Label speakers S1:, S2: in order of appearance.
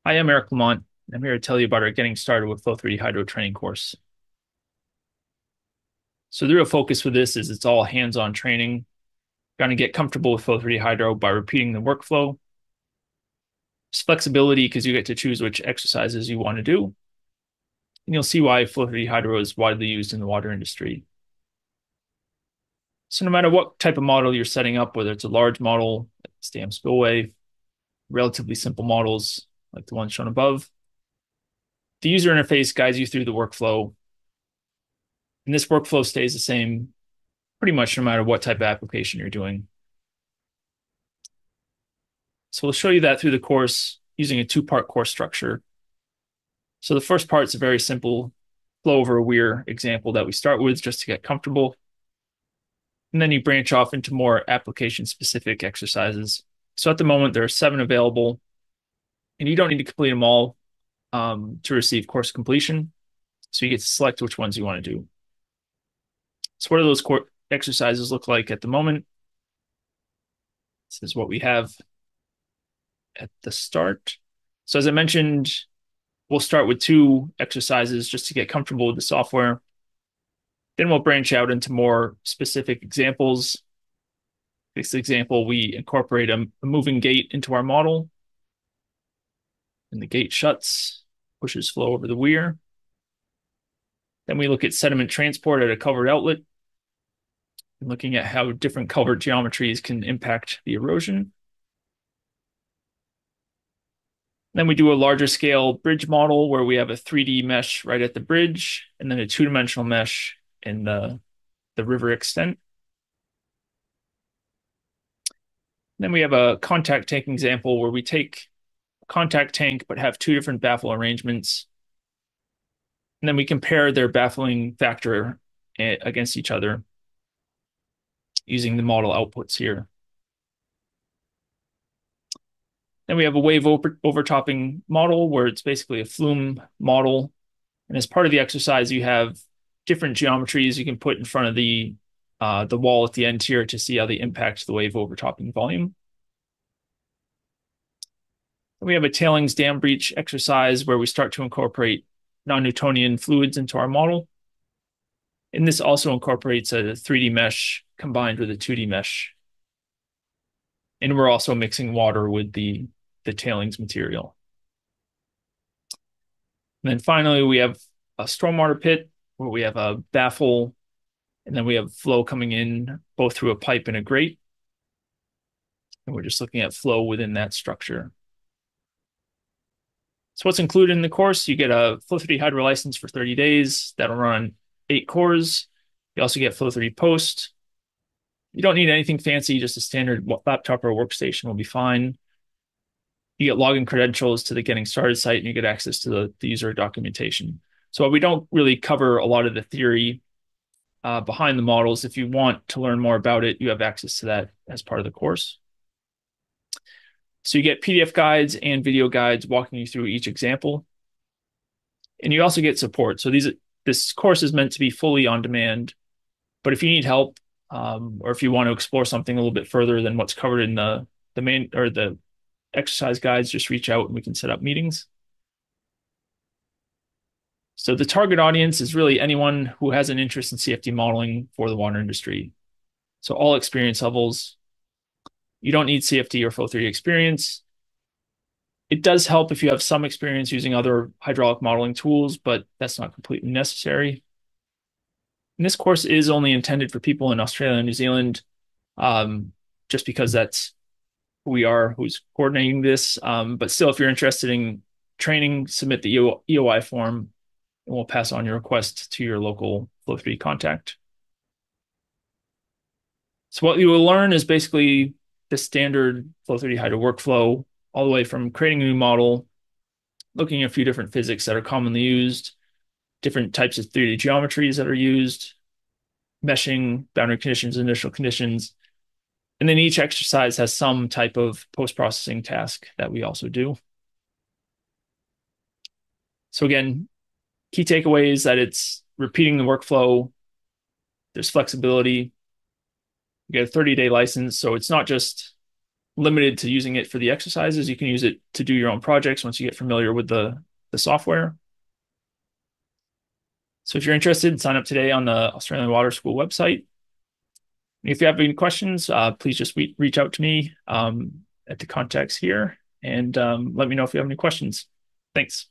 S1: Hi, I'm Eric Lamont. I'm here to tell you about our Getting Started with Flow-3D Hydro training course. So the real focus for this is it's all hands-on training. You're going to get comfortable with Flow-3D Hydro by repeating the workflow. There's flexibility because you get to choose which exercises you want to do. And you'll see why Flow-3D Hydro is widely used in the water industry. So no matter what type of model you're setting up, whether it's a large model, like dam spillway, relatively simple models like the ones shown above, the user interface guides you through the workflow. And this workflow stays the same pretty much no matter what type of application you're doing. So we'll show you that through the course using a two-part course structure. So the first part is a very simple flow over a weir example that we start with just to get comfortable. And then you branch off into more application-specific exercises. So at the moment, there are 7 available, and you don't need to complete them all to receive course completion. So you get to select which ones you want to do. So what do those exercises look like at the moment? This is what we have at the start. So as I mentioned, we'll start with 2 exercises just to get comfortable with the software. Then we'll branch out into more specific examples. This example, we incorporate a moving gate into our model. And the gate shuts, pushes flow over the weir. Then we look at sediment transport at a covered outlet, and looking at how different culvert geometries can impact the erosion. Then we do a larger scale bridge model where we have a 3D mesh right at the bridge and then a 2-dimensional mesh in the river extent. Then we have a contact tank example where we take a contact tank but have 2 different baffle arrangements. And then we compare their baffling factor against each other using the model outputs here. Then we have a wave overtopping model where it's basically a flume model. And as part of the exercise, you have different geometries you can put in front of the wall at the end here to see how they impact the wave overtopping volume. Then we have a tailings dam breach exercise where we start to incorporate non-Newtonian fluids into our model. And this also incorporates a 3D mesh combined with a 2D mesh. And we're also mixing water with the tailings material. And then finally, we have a stormwater pit where we have a baffle, and then we have flow coming in both through a pipe and a grate. And we're just looking at flow within that structure. So what's included in the course? You get a Flow-3D Hydro license for 30 days. That'll run 8 cores. You also get Flow-3D Post. You don't need anything fancy, just a standard laptop or workstation will be fine. You get login credentials to the Getting Started site, and you get access to the user documentation. So we don't really cover a lot of the theory behind the models. If you want to learn more about it, you have access to that as part of the course. So you get PDF guides and video guides walking you through each example. And you also get support. So this course is meant to be fully on demand, but if you need help, or if you want to explore something a little bit further than what's covered in the main or the exercise guides, just reach out and we can set up meetings. So the target audience is really anyone who has an interest in CFD modeling for the water industry. So all experience levels. You don't need CFD or Flow-3D experience. It does help if you have some experience using other hydraulic modeling tools, but that's not completely necessary. And this course is only intended for people in Australia and New Zealand, just because that's who we are, who's coordinating this. But still, if you're interested in training, submit the EOI form, and we'll pass on your request to your local Flow-3D contact. So what you will learn is basically the standard Flow-3D Hydro workflow, all the way from creating a new model, looking at a few different physics that are commonly used, different types of 3D geometries that are used, meshing, boundary conditions, initial conditions. And then each exercise has some type of post-processing task that we also do. So again, key takeaways that it's repeating the workflow. There's flexibility. You get a 30-day license, so it's not just limited to using it for the exercises. You can use it to do your own projects once you get familiar with the software. So if you're interested, sign up today on the Australian Water School website. If you have any questions, please just reach out to me at the contacts here and let me know if you have any questions. Thanks.